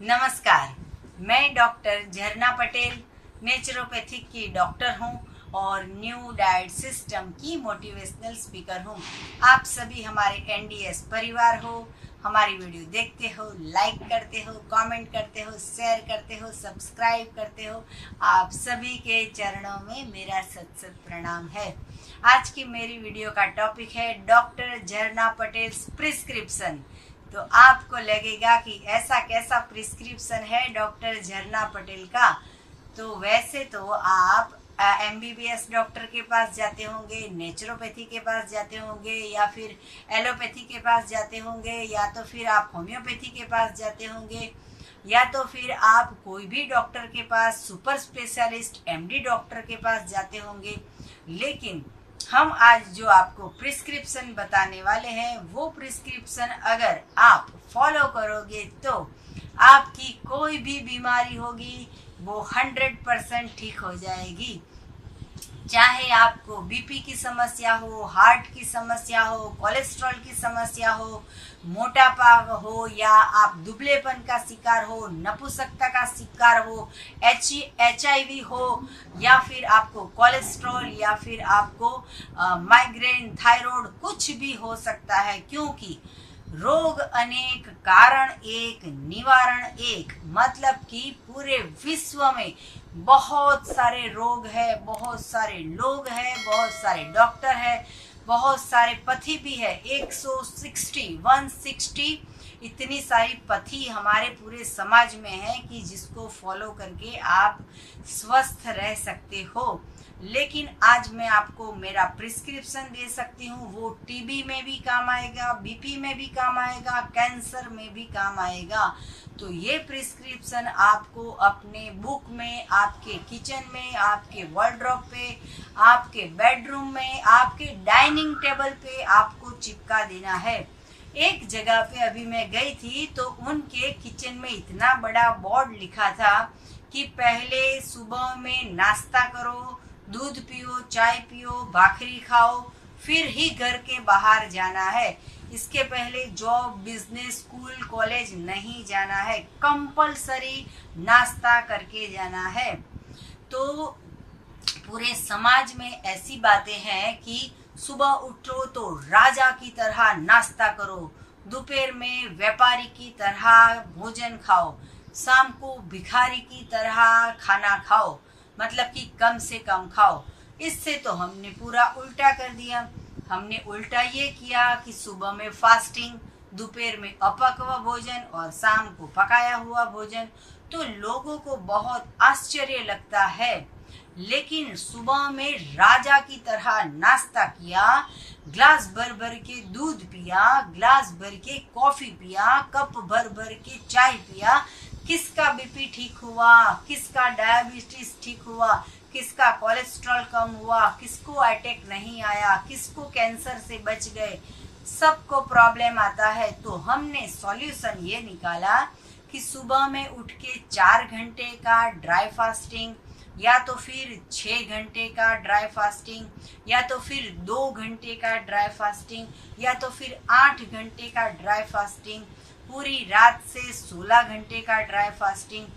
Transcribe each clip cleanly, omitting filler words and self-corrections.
नमस्कार, मैं डॉक्टर झरना पटेल नेचुरोपैथिक की डॉक्टर हूं और न्यू डाइट सिस्टम की मोटिवेशनल स्पीकर हूं। आप सभी हमारे एनडीएस परिवार हो, हमारी वीडियो देखते हो, लाइक करते हो, कमेंट करते हो, शेयर करते हो, सब्सक्राइब करते हो। आप सभी के चरणों में मेरा सत सत प्रणाम है। आज की मेरी वीडियो का टॉपिक है डॉक्टर झरना पटेल प्रिस्क्रिप्शन। तो आपको लगेगा कि ऐसा कैसा प्रिस्क्रिप्शन है डॉक्टर झरना पटेल का। तो वैसे तो आप एमबीबीएस डॉक्टर के पास जाते होंगे, नेचुरोपैथी के पास जाते होंगे, या फिर एलोपैथी के पास जाते होंगे, या तो फिर आप होम्योपैथी के पास जाते होंगे, या तो फिर आप कोई भी डॉक्टर के पास, सुपर स्पेशलिस्ट एमडी डॉक्टर के पास जाते होंगे। लेकिन हम आज जो आपको प्रिस्क्रिप्शन बताने वाले हैं, वो प्रिस्क्रिप्शन अगर आप फॉलो करोगे तो आपकी कोई भी बीमारी होगी वो 100% ठीक हो जाएगी। चाहे आपको बीपी की समस्या हो, हार्ट की समस्या हो, कोलेस्ट्रॉल की समस्या हो, मोटापा हो, या आप दुबलेपन का शिकार हो, नपुंसकता का शिकार हो, HIV हो, या फिर आपको कोलेस्ट्रॉल, या फिर आपको माइग्रेन, थायराइड, कुछ भी हो सकता है। क्योंकि रोग अनेक, कारण एक, निवारण एक। मतलब कि पूरे विश्व में बहुत सारे रोग है, बहुत सारे लोग हैं, बहुत सारे डॉक्टर है, बहुत सारे पथी भी है। 160 इतनी सारी पथी हमारे पूरे समाज में है कि जिसको फॉलो करके आप स्वस्थ रह सकते हो। लेकिन आज मैं आपको मेरा प्रिस्क्रिप्शन दे सकती हूँ, वो टीबी में भी काम आएगा, बीपी में भी काम आएगा, कैंसर में भी काम आएगा। तो ये प्रिस्क्रिप्शन आपको अपने बुक में, आपके किचन में, आपके वार्डरोब पे, आपके बेडरूम में, आपके डाइनिंग टेबल पे आपको चिपका देना है। एक जगह पे अभी मैं गई थी तो उनके किचन में इतना बड़ा बोर्ड लिखा था कि पहले सुबह में नाश्ता करो, दूध पियो, चाय पियो, भाखरी खाओ, फिर ही घर के बाहर जाना है। इसके पहले जॉब, बिजनेस, स्कूल, कॉलेज नहीं जाना है। कंपलसरी नाश्ता करके जाना है। तो पूरे समाज में ऐसी बातें हैं कि सुबह उठो तो राजा की तरह नाश्ता करो, दोपहर में व्यापारी की तरह भोजन खाओ, शाम को भिखारी की तरह खाना खाओ, मतलब कि कम से कम खाओ। इससे तो हमने पूरा उल्टा कर दिया। हमने उल्टा ये किया कि सुबह में फास्टिंग, दोपहर में अपक्व भोजन और शाम को पकाया हुआ भोजन। तो लोगों को बहुत आश्चर्य लगता है। लेकिन सुबह में राजा की तरह नाश्ता किया, ग्लास भर भर के दूध पिया, ग्लास भर के कॉफी पिया, कप भर भर के चाय पिया, किसका बीपी ठीक हुआ, किसका डायबिटीज ठीक हुआ, किसका कोलेस्ट्रॉल कम हुआ, किसको अटैक नहीं आया, किसको कैंसर से बच गए। सबको प्रॉब्लम आता है। तो हमने सॉल्यूशन ये निकाला कि सुबह में उठ के 4 घंटे का ड्राई फास्टिंग, या तो फिर 6 घंटे का ड्राई फास्टिंग, या तो फिर 2 घंटे का ड्राई फास्टिंग, या तो फिर 8 घंटे का ड्राई फास्टिंग, पूरी रात से 16 घंटे का ड्राई फास्टिंग।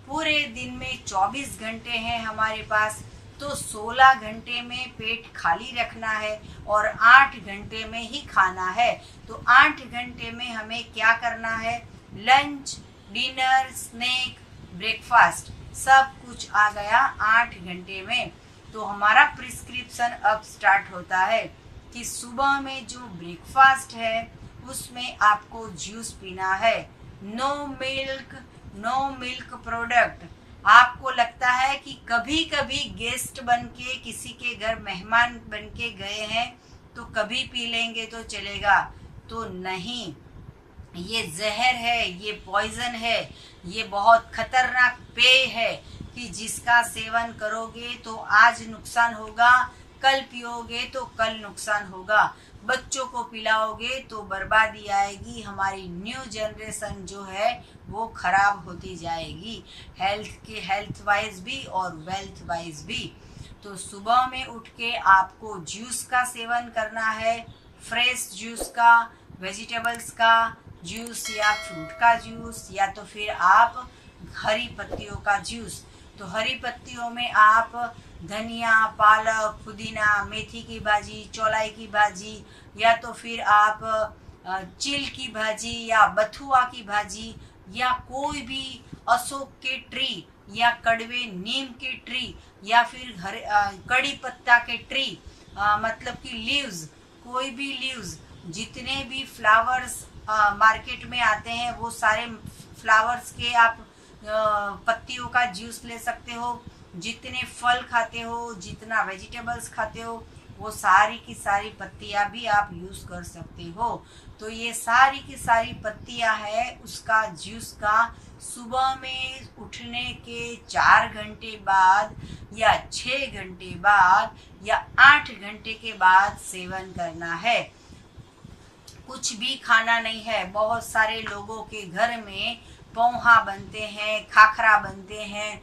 पूरे दिन में 24 घंटे हैं हमारे पास, तो 16 घंटे में पेट खाली रखना है और 8 घंटे में ही खाना है। तो 8 घंटे में हमें क्या करना है? लंच, डिनर, स्नैक, ब्रेकफास्ट सब कुछ आ गया 8 घंटे में। तो हमारा प्रिस्क्रिप्शन अब स्टार्ट होता है कि सुबह में जो ब्रेकफास्ट है उसमें आपको जूस पीना है। No milk, no milk product. आपको लगता है कि कभी कभी गेस्ट बन के किसी के घर मेहमान बन के गए हैं तो कभी पी लेंगे तो चलेगा। तो नहीं, ये जहर है, ये पॉइजन है, ये बहुत खतरनाक पेय है कि जिसका सेवन करोगे तो आज नुकसान होगा, कल पियोगे तो कल नुकसान होगा। बच्चों को पिलाओगे तो बर्बादी आएगी। हमारी न्यू जनरेशन जो है वो खराब होती जाएगी, हेल्थ वाइज भी और वेल्थ वाइज भी। तो सुबह में उठ के आपको जूस का सेवन करना है, फ्रेश जूस का, वेजिटेबल्स का, जूस या फ्रूट का जूस, या तो फिर आप हरी पत्तियों का जूस। तो हरी पत्तियों में आप धनिया, पालक, पुदीना, मेथी की भाजी, चौलाई की भाजी, या तो फिर आप चिल की भाजी या बथुआ की भाजी, या कोई भी अशोक के ट्री या कड़वे नीम के ट्री, या फिर कड़ी पत्ता के ट्री, मतलब कि लीव्स, कोई भी लीव्स, जितने भी फ्लावर्स मार्केट में आते हैं वो सारे फ्लावर्स के आप पत्तियों का जूस ले सकते हो। जितने फल खाते हो, जितना वेजिटेबल्स खाते हो, वो सारी की सारी पत्तियां भी आप यूज़ कर सकते हो। तो ये सारी की सारी पत्तियां है उसका जूस का सुबह में उठने के 4 घंटे बाद या 6 घंटे बाद या 8 घंटे के बाद सेवन करना है। कुछ भी खाना नहीं है। बहुत सारे लोगों के घर में पोहा बनते हैं, खाखरा बनते हैं,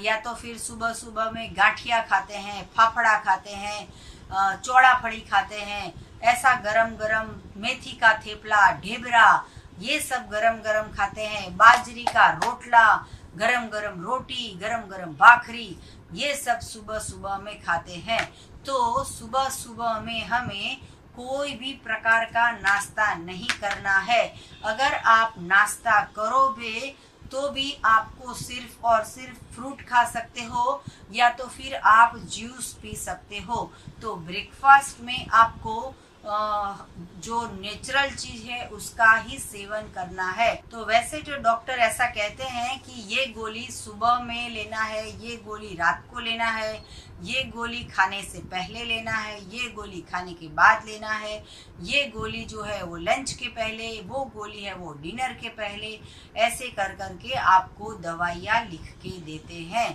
या तो फिर सुबह सुबह में गाठिया खाते हैं, फाफड़ा खाते हैं, चौड़ा फड़ी खाते हैं। ऐसा गरम गरम मेथी का थेपला, ढेबरा, ये सब गरम गरम खाते हैं। बाजरी का रोटला, गरम गरम रोटी, गरम गरम भाखरी, ये सब सुबह सुबह में खाते हैं। तो सुबह सुबह में हमें कोई भी प्रकार का नाश्ता नहीं करना है। अगर आप नाश्ता करोगे तो भी आपको सिर्फ और सिर्फ फ्रूट खा सकते हो, या तो फिर आप जूस पी सकते हो। तो ब्रेकफास्ट में आपको जो नेचुरल चीज है उसका ही सेवन करना है। तो वैसे जो डॉक्टर ऐसा कहते हैं कि ये गोली सुबह में लेना है, ये गोली रात को लेना है, ये गोली खाने से पहले लेना है, ये गोली खाने के बाद लेना है, ये गोली जो है वो लंच के पहले, वो गोली है वो डिनर के पहले, ऐसे कर करके आपको दवाइयाँ लिख के देते हैं।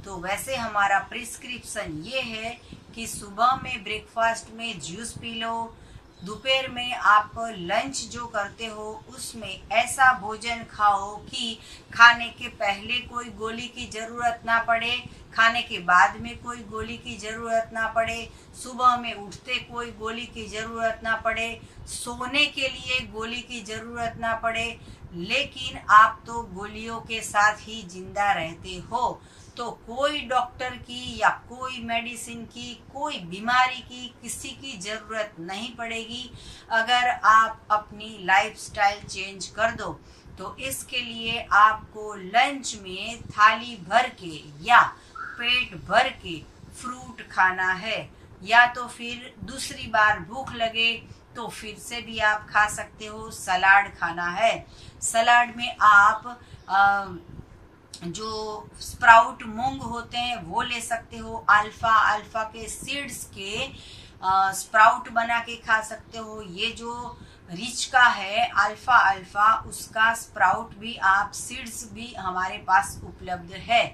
तो वैसे हमारा प्रिस्क्रिप्शन ये है कि सुबह में ब्रेकफास्ट में जूस पी लो, दोपहर में आप लंच जो करते हो उसमें ऐसा भोजन खाओ कि खाने के पहले कोई गोली की ज़रूरत ना पड़े, खाने के बाद में कोई गोली की ज़रूरत ना पड़े, सुबह में उठते कोई गोली की ज़रूरत ना पड़े, सोने के लिए गोली की ज़रूरत ना पड़े, लेकिन आप तो गोलियों के साथ ही जिंदा रहते हो। तो कोई डॉक्टर की या कोई मेडिसिन की, कोई बीमारी की किसी की ज़रूरत नहीं पड़ेगी अगर आप अपनी लाइफस्टाइल चेंज कर दो। तो इसके लिए आपको लंच में थाली भर के या पेट भर के फ्रूट खाना है, या तो फिर दूसरी बार भूख लगे तो फिर से भी आप खा सकते हो। सलाद खाना है, सलाद में आप जो स्प्राउट मूंग होते हैं वो ले सकते हो, अल्फा के सीड्स के स्प्राउट बना के खा सकते हो। ये जो रिच का है अल्फा उसका स्प्राउट भी आप सीड्स भी हमारे पास उपलब्ध है।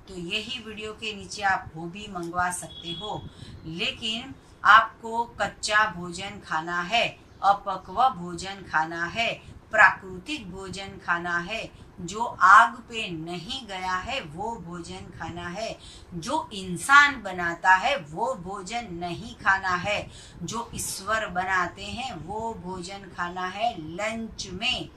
तो यही वीडियो के नीचे आप वो भी मंगवा सकते हो। लेकिन आपको कच्चा भोजन खाना है, अपक्व भोजन खाना है, प्राकृतिक भोजन खाना है, जो आग पे नहीं गया है वो भोजन खाना है, जो इंसान बनाता है वो भोजन नहीं खाना है, जो ईश्वर बनाते हैं वो भोजन खाना है लंच में।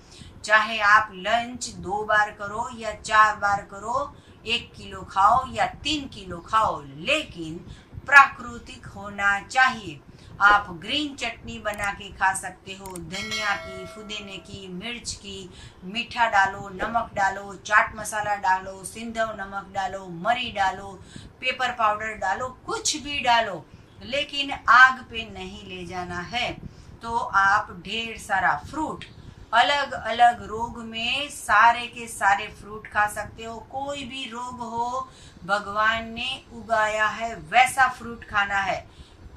चाहे आप लंच 2 बार करो या 4 बार करो, 1 किलो खाओ या 3 किलो खाओ, लेकिन प्राकृतिक होना चाहिए। आप ग्रीन चटनी बना के खा सकते हो, धनिया की, पुदीने की, मिर्च की, मीठा डालो, नमक डालो, चाट मसाला डालो, सिंधव नमक डालो, मरी डालो, पेपर पाउडर डालो, कुछ भी डालो, लेकिन आग पे नहीं ले जाना है। तो आप ढेर सारा फ्रूट, अलग अलग रोग में सारे के सारे फ्रूट खा सकते हो। कोई भी रोग हो भगवान ने उगाया है वैसा फ्रूट खाना है।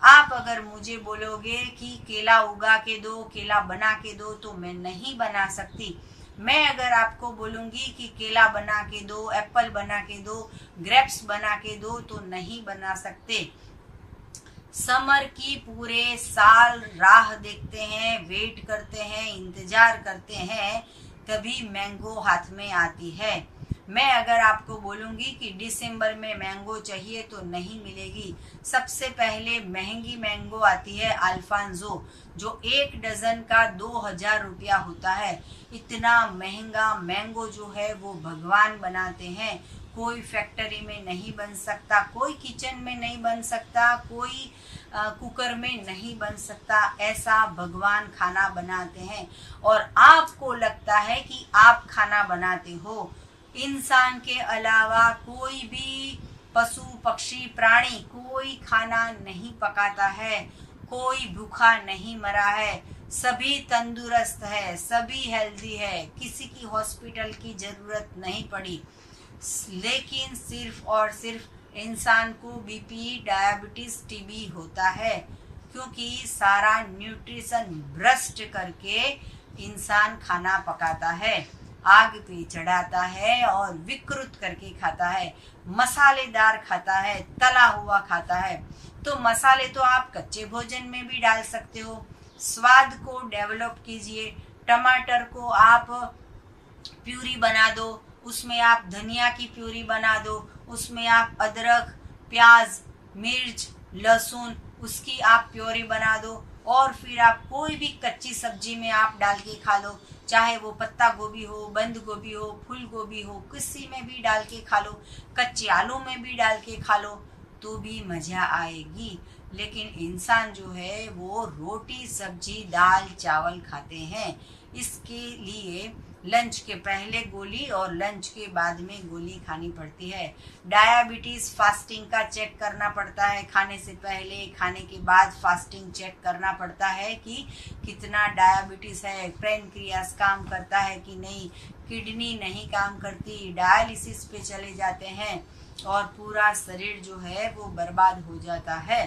आप अगर मुझे बोलोगे कि केला उगा के दो, केला बना के दो, तो मैं नहीं बना सकती। मैं अगर आपको बोलूँगी कि केला बना के दो, एप्पल बना के दो, ग्रेप्स बना के दो, तो नहीं बना सकते। समर की पूरे साल राह देखते हैं, वेट करते हैं, इंतजार करते हैं, तभी मैंगो हाथ में आती है। मैं अगर आपको बोलूँगी कि दिसंबर में मैंगो चाहिए तो नहीं मिलेगी। सबसे पहले महंगी मैंगो आती है अल्फांजो, जो 1 डज़न का 2000 रुपया होता है। इतना महंगा मैंगो जो है वो भगवान बनाते हैं। कोई फैक्ट्री में नहीं बन सकता, कोई किचन में नहीं बन सकता, कोई कुकर में नहीं बन सकता, ऐसा भगवान खाना बनाते हैं। और आपको लगता है कि आप खाना बनाते हो, इंसान के अलावा कोई भी पशु पक्षी प्राणी कोई खाना नहीं पकाता है, कोई भूखा नहीं मरा है, सभी तंदुरुस्त है, सभी हेल्दी है, किसी की हॉस्पिटल की ज़रूरत नहीं पड़ी। लेकिन सिर्फ और सिर्फ इंसान को बीपी, डायबिटीज, टीबी होता है, क्योंकि सारा न्यूट्रिशन भ्रष्ट करके इंसान खाना पकाता है, आग पे चढ़ाता है और विकृत करके खाता है, मसालेदार खाता है, तला हुआ खाता है। तो मसाले तो आप कच्चे भोजन में भी डाल सकते हो, स्वाद को डेवलप कीजिए। टमाटर को आप प्यूरी बना दो, उसमें आप धनिया की प्यूरी बना दो, उसमें आप अदरक, प्याज, मिर्च, लहसुन उसकी आप प्यूरी बना दो, और फिर आप कोई भी कच्ची सब्जी में आप डाल के खा लो, चाहे वो पत्ता गोभी हो, बंद गोभी हो, फूल गोभी हो, किसी में भी डाल के खा लो, कच्चे आलू में भी डाल के खा लो तो भी मज़ा आएगी। लेकिन इंसान जो है वो रोटी, सब्जी, दाल, चावल खाते हैं। इसके लिए लंच के पहले गोली और लंच के बाद में गोली खानी पड़ती है। डायबिटीज़ फास्टिंग का चेक करना पड़ता है, खाने से पहले, खाने के बाद फास्टिंग चेक करना पड़ता है कि कितना डायबिटीज़ है, पैनक्रियास काम करता है कि नहीं, किडनी नहीं काम करती, डायलिसिस पे चले जाते हैं और पूरा शरीर जो है वो बर्बाद हो जाता है।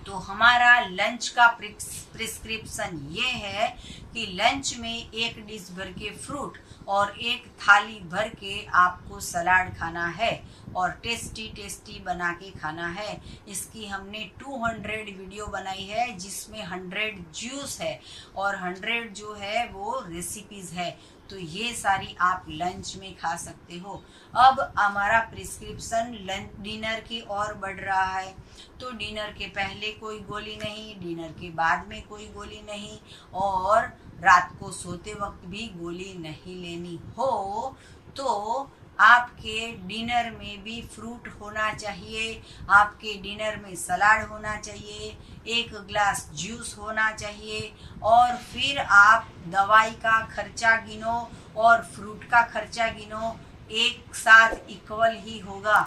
तो हमारा लंच का प्रिस्क्रिप्शन ये है कि लंच में 1 डिश भर के फ्रूट और 1 थाली भर के आपको सलाद खाना है और टेस्टी टेस्टी बना के खाना है। इसकी हमने 200 वीडियो बनाई है, जिसमें 100 जूस है और 100 जो है वो रेसिपीज़ है। तो ये सारी आप लंच में खा सकते हो। अब हमारा प्रिस्क्रिप्शन डिनर की ओर बढ़ रहा है। तो डिनर के पहले कोई गोली नहीं, डिनर के बाद में कोई गोली नहीं, और रात को सोते वक्त भी गोली नहीं लेनी हो तो आपके डिनर में भी फ्रूट होना चाहिए, आपके डिनर में सलाद होना चाहिए, 1 ग्लास जूस होना चाहिए, और फिर आप दवाई का खर्चा गिनो और फ्रूट का खर्चा गिनो, एक साथ इक्वल ही होगा।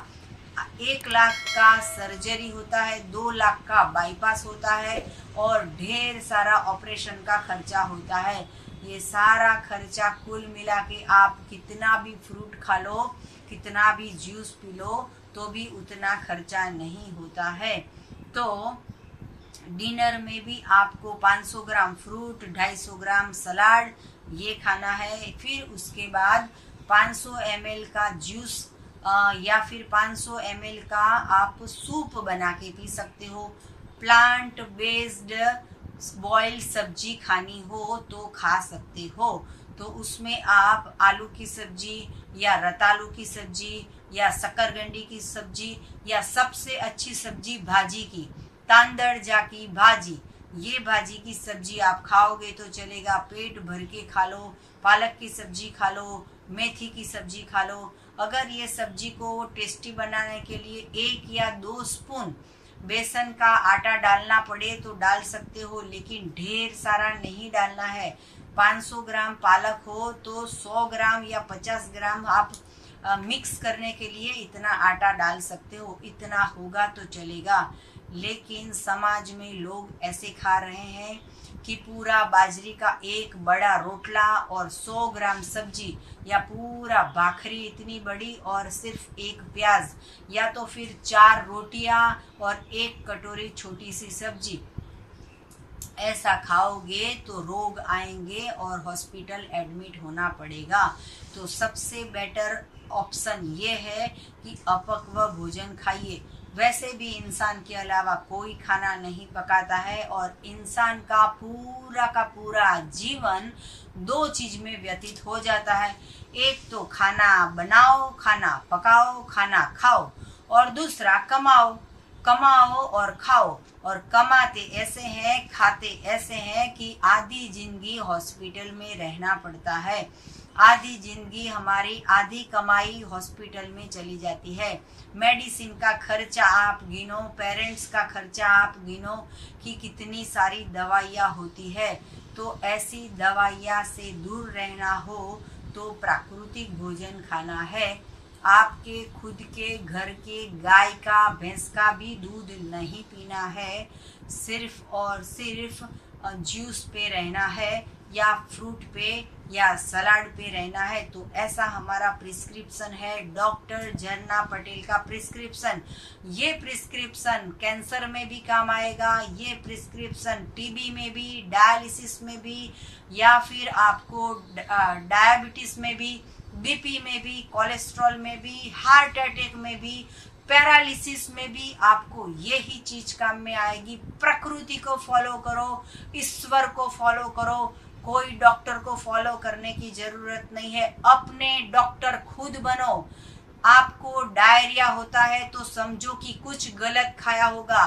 1 लाख का सर्जरी होता है, 2 लाख का बाईपास होता है और ढेर सारा ऑपरेशन का खर्चा होता है। ये सारा खर्चा कुल मिला के आप कितना भी फ्रूट खा लो, कितना भी जूस पी लो तो भी उतना खर्चा नहीं होता है। तो डिनर में भी आपको 500 ग्राम फ्रूट, 250 ग्राम सलाद ये खाना है। फिर उसके बाद 500 ml का जूस या फिर 500 ml का आप सूप बना के पी सकते हो। प्लांट बेस्ड बॉइल्ड सब्जी खानी हो तो खा सकते हो। तो उसमें आप आलू की सब्जी या रतालू की सब्जी या शकरकंदी की सब्जी या सबसे अच्छी सब्जी भाजी की, तांदरजा की भाजी, ये भाजी की सब्जी आप खाओगे तो चलेगा, पेट भर के खा लो। पालक की सब्जी खा लो, मेथी की सब्जी खा लो। अगर ये सब्जी को टेस्टी बनाने के लिए 1 या 2 स्पून बेसन का आटा डालना पड़े तो डाल सकते हो, लेकिन ढेर सारा नहीं डालना है। 500 ग्राम पालक हो तो 100 ग्राम या 50 ग्राम आप मिक्स करने के लिए इतना आटा डाल सकते हो, इतना होगा तो चलेगा। लेकिन समाज में लोग ऐसे खा रहे हैं कि पूरा बाजरी का एक बड़ा रोटला और 100 ग्राम सब्जी, या पूरा भाखरी इतनी बड़ी और सिर्फ 1 प्याज, या तो फिर 4 रोटियां और 1 कटोरी छोटी सी सब्जी। ऐसा खाओगे तो रोग आएंगे और हॉस्पिटल एडमिट होना पड़ेगा। तो सबसे बेटर ऑप्शन ये है कि अपक्व भोजन खाइए। वैसे भी इंसान के अलावा कोई खाना नहीं पकाता है और इंसान का पूरा जीवन दो चीज में व्यतीत हो जाता है। एक तो खाना बनाओ, खाना पकाओ, खाना खाओ, और दूसरा कमाओ, कमाओ और खाओ। और कमाते ऐसे हैं, खाते ऐसे हैं कि आधी जिंदगी हॉस्पिटल में रहना पड़ता है। आधी जिंदगी हमारी, आधी कमाई हॉस्पिटल में चली जाती है। मेडिसिन का खर्चा आप गिनो, पेरेंट्स का खर्चा आप गिनो कि कितनी सारी दवाइयाँ होती है। तो ऐसी दवाइयाँ से दूर रहना हो तो प्राकृतिक भोजन खाना है। आपके खुद के घर के गाय का, भैंस का भी दूध नहीं पीना है। सिर्फ और सिर्फ जूस पे रहना है या फ्रूट पे या सलाद पे रहना है। तो ऐसा हमारा प्रिस्क्रिप्शन है, डॉक्टर झरना पटेल का प्रिस्क्रिप्शन। ये प्रिस्क्रिप्शन कैंसर में भी काम आएगा, ये प्रिस्क्रिप्शन टीबी में भी, डायलिसिस में भी, या फिर आपको डायबिटीज में भी, बीपी में भी, कोलेस्ट्रॉल में भी, हार्ट अटैक में भी, पैरालिसिस में भी आपको यही चीज काम में आएगी। प्रकृति को फॉलो करो, ईश्वर को फॉलो करो, कोई डॉक्टर को फॉलो करने की जरूरत नहीं है। अपने डॉक्टर खुद बनो। आपको डायरिया होता है तो समझो कि कुछ गलत खाया होगा।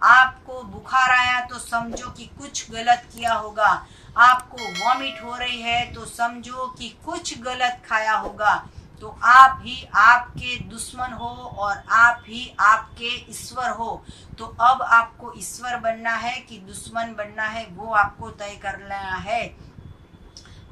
आपको बुखार आया तो समझो कि कुछ गलत किया होगा। आपको वॉमिट हो रही है तो समझो कि कुछ गलत खाया होगा। तो आप ही आपके दुश्मन हो और आप ही आपके ईश्वर हो। तो अब आपको ईश्वर बनना है कि दुश्मन बनना है, वो आपको तय करना है।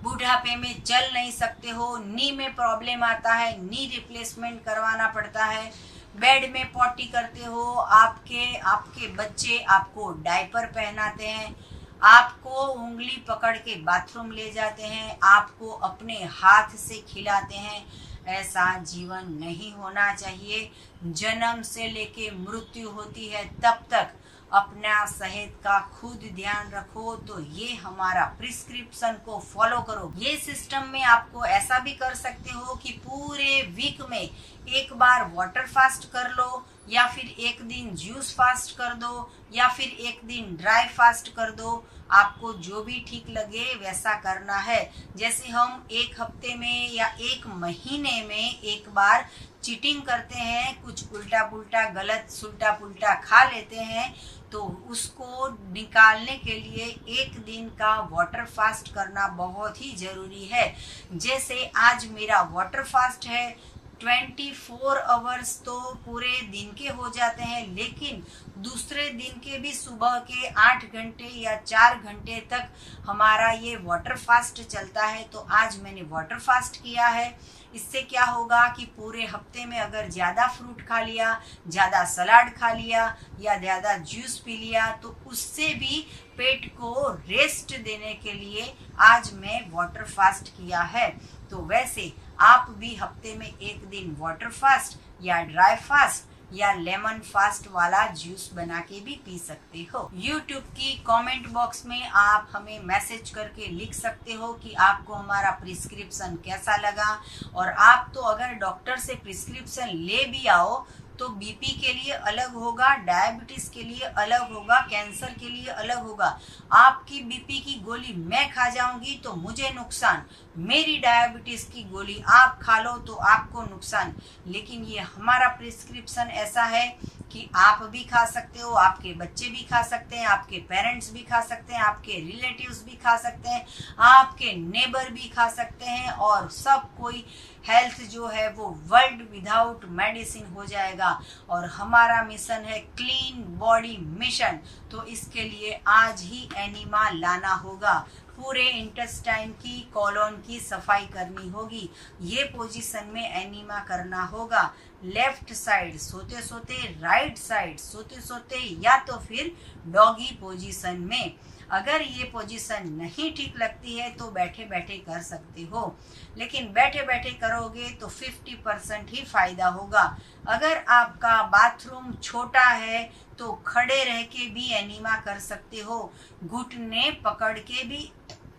बुढ़ापे में चल नहीं सकते हो, नी में प्रॉब्लम आता है, नी रिप्लेसमेंट करवाना पड़ता है, बेड में पॉटी करते हो, आपके बच्चे आपको डायपर पहनाते हैं, आपको उंगली पकड़ के बाथरूम ले जाते हैं, आपको अपने हाथ से खिलाते हैं। ऐसा जीवन नहीं होना चाहिए। जन्म से लेके मृत्यु होती है तब तक अपना सेहत का खुद ध्यान रखो। तो ये हमारा प्रिस्क्रिप्शन को फॉलो करो। ये सिस्टम में आपको ऐसा भी कर सकते हो कि पूरे वीक में एक बार वाटर फास्ट कर लो, या फिर एक दिन जूस फास्ट कर दो, या फिर एक दिन ड्राई फास्ट कर दो। आपको जो भी ठीक लगे वैसा करना है। जैसे हम एक हफ्ते में या एक महीने में एक बार चीटिंग करते हैं, कुछ उल्टा पुल्टा गलत सुल्टा पुल्टा खा लेते हैं, तो उसको निकालने के लिए एक दिन का वाटर फास्ट करना बहुत ही जरूरी है। जैसे आज मेरा वाटर फास्ट है, 24 आवर्स तो पूरे दिन के हो जाते हैं, लेकिन दूसरे दिन के भी सुबह के 8 घंटे या 4 घंटे तक हमारा ये वाटर फास्ट चलता है। तो आज मैंने वाटर फास्ट किया है। इससे क्या होगा कि पूरे हफ्ते में अगर ज़्यादा फ्रूट खा लिया, ज़्यादा सलाद खा लिया या ज़्यादा जूस पी लिया, तो उससे भी पेट को रेस्ट देने के लिए आज मैं वाटर फास्ट किया है। तो वैसे आप भी हफ्ते में एक दिन वाटर फास्ट या ड्राई फास्ट या लेमन फास्ट वाला जूस बना के भी पी सकते हो। YouTube की कमेंट बॉक्स में आप हमें मैसेज करके लिख सकते हो कि आपको हमारा प्रिस्क्रिप्शन कैसा लगा। और आप तो अगर डॉक्टर से प्रिस्क्रिप्शन ले भी आओ तो बीपी के लिए अलग होगा, डायबिटीज के लिए अलग होगा, कैंसर के लिए अलग होगा। आपकी बीपी की गोली मैं खा जाऊंगी तो मुझे नुकसान, मेरी डायबिटीज की गोली आप खा लो तो आपको नुकसान। लेकिन ये हमारा प्रिस्क्रिप्शन ऐसा है कि आप भी खा सकते हो, आपके बच्चे भी खा सकते हैं, आपके पेरेंट्स भी खा सकते हैं, आपके रिलेटिव्स भी खा सकते हैं, आपके नेबर भी खा सकते हैं, और सब कोई हेल्थ जो है वो वर्ल्ड विदाउट मेडिसिन हो जाएगा। और हमारा मिशन है क्लीन बॉडी मिशन। तो इसके लिए आज ही एनिमा लाना होगा। पूरे इंटेस्टाइन की, कॉलोन की सफाई करनी होगी। ये पोजीशन में एनिमा करना होगा। लेफ्ट साइड सोते सोते, राइट साइड सोते सोते, या तो फिर डॉगी पोजीशन में। अगर ये पोजीशन नहीं ठीक लगती है तो बैठे बैठे कर सकते हो, लेकिन बैठे बैठे करोगे तो 50% ही फायदा होगा। अगर आपका बाथरूम छोटा है तो खड़े रह के भी एनिमा कर सकते हो, घुटने पकड़ के भी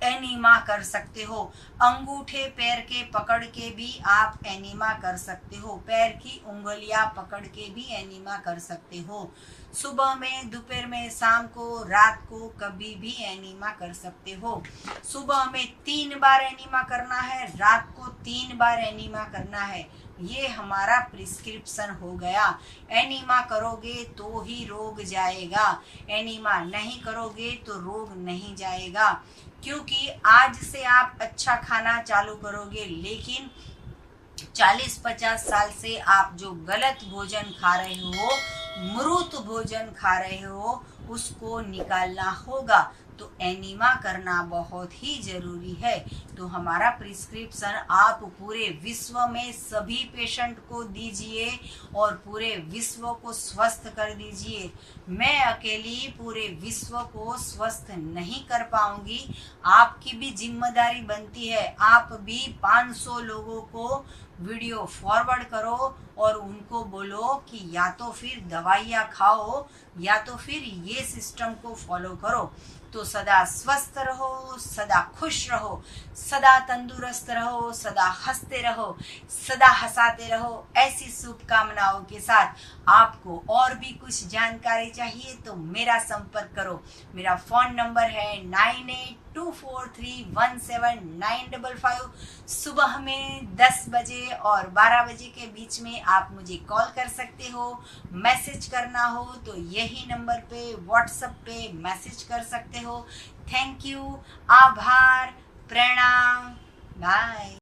एनीमा कर सकते हो। अंगूठे पैर के पकड़ के भी आप एनीमा कर सकते हो। पैर की उंगलियां पकड़ के भी एनीमा कर सकते हो। सुबह में, दोपहर में, शाम को, रात को कभी भी एनीमा कर सकते हो। सुबह में 3 बार एनीमा करना है, रात को 3 बार एनीमा करना है। ये हमारा प्रिस्क्रिप्शन हो गया। एनीमा करोगे तो ही रोग जाएगा, एनीमा नहीं करोगे तो रोग नहीं जाएगा। क्योंकि आज से आप अच्छा खाना चालू करोगे, लेकिन 40-50 साल से आप जो गलत भोजन खा रहे हो, मृत भोजन खा रहे हो, उसको निकालना होगा। तो एनीमा करना बहुत ही जरूरी है। तो हमारा प्रिस्क्रिप्शन आप पूरे विश्व में सभी पेशेंट को दीजिए और पूरे विश्व को स्वस्थ कर दीजिए। मैं अकेली पूरे विश्व को स्वस्थ नहीं कर पाऊंगी, आपकी भी जिम्मेदारी बनती है। आप भी 500 लोगों को वीडियो फॉरवर्ड करो और उनको बोलो कि या तो फिर दवाइयाँ खाओ या तो फिर ये सिस्टम को फॉलो करो। तो सदा स्वस्थ रहो, सदा खुश रहो, सदा तंदुरुस्त रहो, सदा हंसते रहो, सदा हंसाते रहो। ऐसी शुभकामनाओं के साथ आपको और भी कुछ जानकारी चाहिए तो मेरा संपर्क करो। मेरा फ़ोन नंबर है 9824317955। सुबह में 10 बजे और 12 बजे के बीच में आप मुझे कॉल कर सकते हो। मैसेज करना हो तो यही नंबर पे व्हाट्सएप पे मैसेज कर सकते हो। थैंक यू, आभार, प्रणाम, बाय।